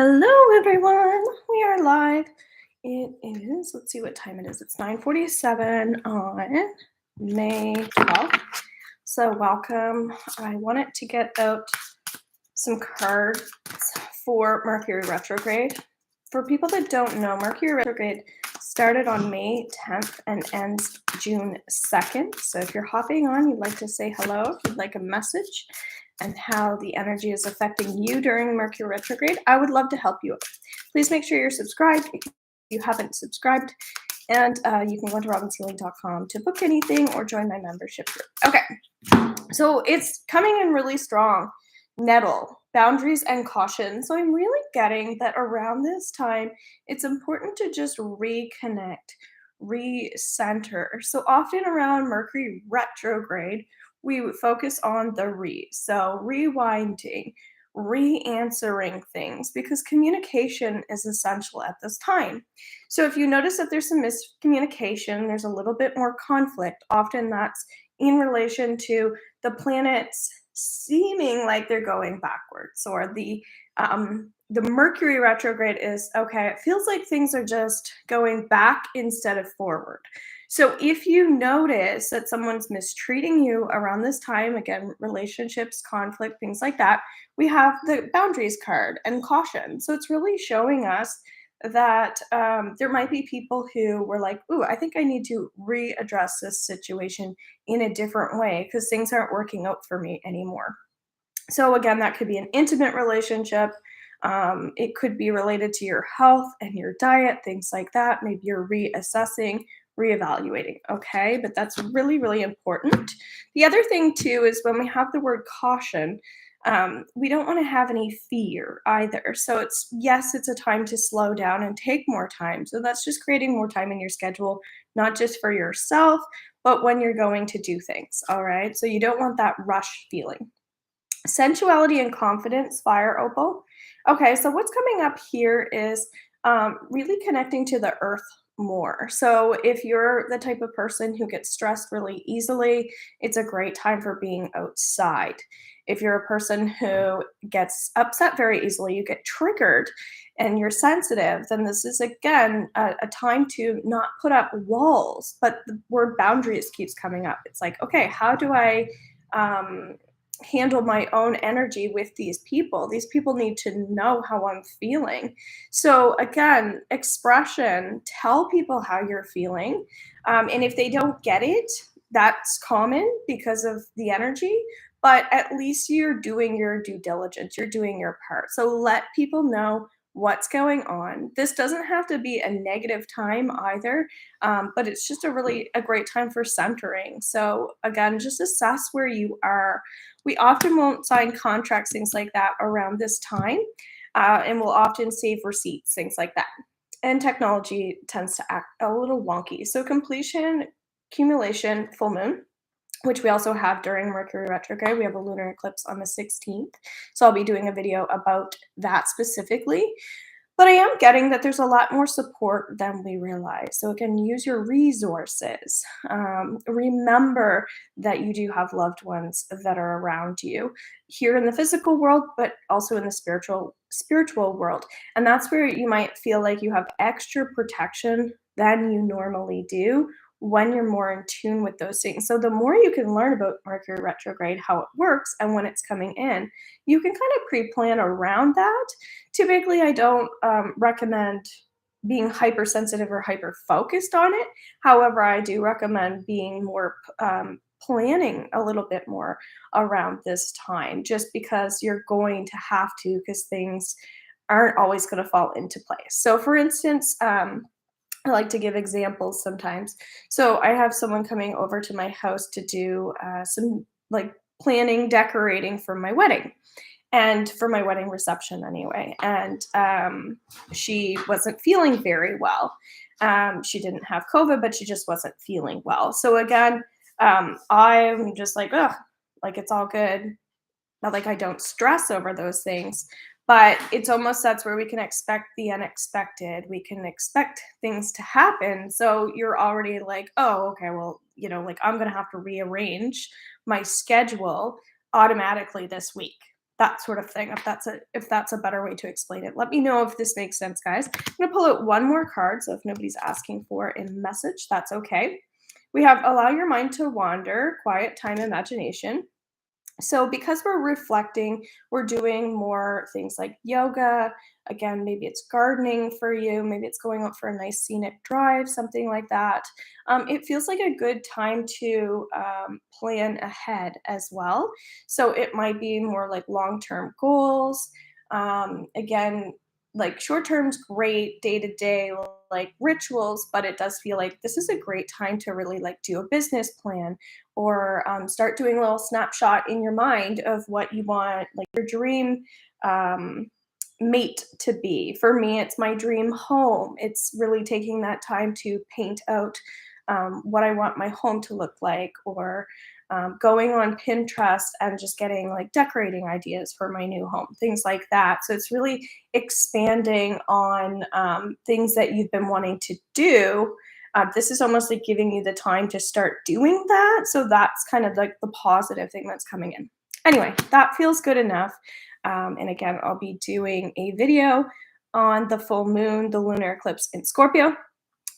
Hello, everyone. We are live. It is, let's see what time it is. It's 9:47 on May 12th. So, welcome. I wanted to get out some cards for Mercury Retrograde. For people that don't know, Mercury Retrograde started on May 10th and ends June 2nd. So, if you're hopping on, you'd like to say hello, if you'd like a message, and how the energy is affecting you during Mercury retrograde, I would love to help you. Please make sure you're subscribed if you haven't subscribed, and you can go to robinshealing.com to book anything or join my membership group. Okay, so it's coming in really strong. Nettle, boundaries and caution. So I'm really getting that around this time, it's important to just reconnect, recenter. So often around Mercury retrograde, we would focus on the so rewinding, re-answering things because communication is essential at this time. So if you notice that there's some miscommunication, there's a little bit more conflict, often that's in relation to the planets seeming like they're going backwards, or the Mercury retrograde is okay. It feels like things are just going back instead of forward. So if you notice that someone's mistreating you around this time, again, relationships, conflict, things like that, we have the boundaries card and caution. So it's really showing us that there might be people who were like, ooh, I think I need to readdress this situation in a different way because things aren't working out for me anymore. So, again, that could be an intimate relationship. It could be related to your health and your diet, things like that. Maybe you're reassessing, reevaluating. Okay. But that's really, really important. The other thing, too, is when we have the word caution, we don't want to have any fear either. So yes, it's a time to slow down and take more time. So that's just creating more time in your schedule, not just for yourself, but when you're going to do things. All right. So you don't want that rush feeling. Sensuality and confidence, fire opal. Okay, so what's coming up here is really connecting to the earth more. So if you're the type of person who gets stressed really easily, it's a great time for being outside. If you're a person who gets upset very easily, you get triggered and you're sensitive, then this is again a time to not put up walls. But the word boundaries keeps coming up. It's like, okay, how do I um, handle my own energy with these people? These people need to know how I'm feeling. So, again, expression, tell people how you're feeling. And if they don't get it, that's common because of the energy. But at least you're doing your due diligence, you're doing your part. So, let people know what's going on. This doesn't have to be a negative time either, but it's just a great time for centering. So, again, just assess where you are. We often won't sign contracts, things like that, around this time, and we'll often save receipts, things like that. And technology tends to act a little wonky. So, completion, accumulation, full moon, which we also have during Mercury retrograde. We have a lunar eclipse on the 16th. So, I'll be doing a video about that specifically. But I am getting that there's a lot more support than we realize. So, again, use your resources. Remember that you do have loved ones that are around you here in the physical world, but also in the spiritual world. And that's where you might feel like you have extra protection than you normally do when you're more in tune with those things. So the more you can learn about Mercury retrograde, how it works, and when it's coming in, you can kind of pre-plan around that. Typically, I don't recommend being hypersensitive or hyper focused on it. However, I do recommend being more planning a little bit more around this time, just because you're going to have to, because things aren't always going to fall into place. So, for instance, I like to give examples sometimes. So, I have someone coming over to my house to do some like planning, decorating for my wedding and for my wedding reception anyway. And she wasn't feeling very well. She didn't have COVID, but she just wasn't feeling well. So again, I'm just like, oh, like it's all good. Not like I don't stress over those things, but it's almost that's where we can expect the unexpected. We can expect things to happen. So you're already like, oh, okay, well, like I'm going to have to rearrange my schedule automatically this week. that sort of thing, if that's a better way to explain it. Let me know if this makes sense, guys. I'm gonna pull out one more card, so if nobody's asking for a message, that's okay. We have allow your mind to wander, quiet time, imagination. So, because we're reflecting, we're doing more things like yoga. Again, maybe it's gardening for you, maybe it's going out for a nice scenic drive, something like that. It feels like a good time to plan ahead as well. So, it might be more like long term goals. Again, like short term's great, day to day, like rituals, but it does feel like this is a great time to really like do a business plan or start doing a little snapshot in your mind of what you want, like your dream um, mate to be. For me, it's my dream home. It's really taking that time to paint out what I want my home to look like, or going on Pinterest and just getting like decorating ideas for my new home, things like that. So it's really expanding on things that you've been wanting to do. This is almost like giving you the time to start doing that. So that's kind of like the positive thing that's coming in. Anyway, that feels good enough. And again, I'll be doing a video on the full moon, the lunar eclipse in Scorpio.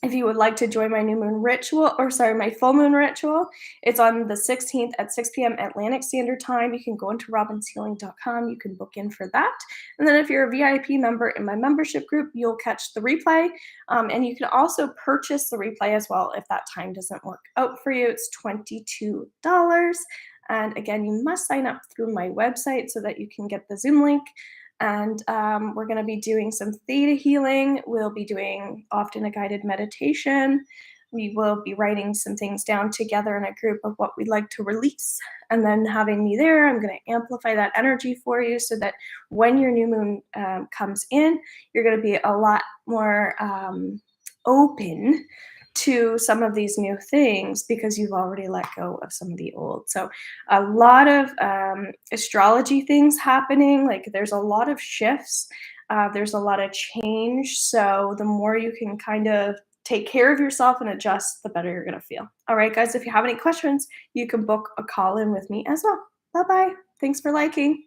If you would like to join my new moon ritual, or sorry, my full moon ritual, it's on the 16th at 6 p.m. Atlantic Standard Time. You can go into robinshealing.com. You can book in for that. And then if you're a VIP member in my membership group, you'll catch the replay. And you can also purchase the replay as well if that time doesn't work out for you. It's $22. And again, you must sign up through my website so that you can get the Zoom link. And we're going to be doing some theta healing. We'll be doing often a guided meditation. We will be writing some things down together in a group of what we'd like to release. And then having me there, I'm going to amplify that energy for you so that when your new moon comes in, you're going to be a lot more open to some of these new things because you've already let go of some of the old. So a lot of astrology things happening. Like there's a lot of shifts. There's a lot of change. So the more you can kind of take care of yourself and adjust, the better you're going to feel. All right, guys, if you have any questions, you can book a call in with me as well. Bye-bye. Thanks for liking.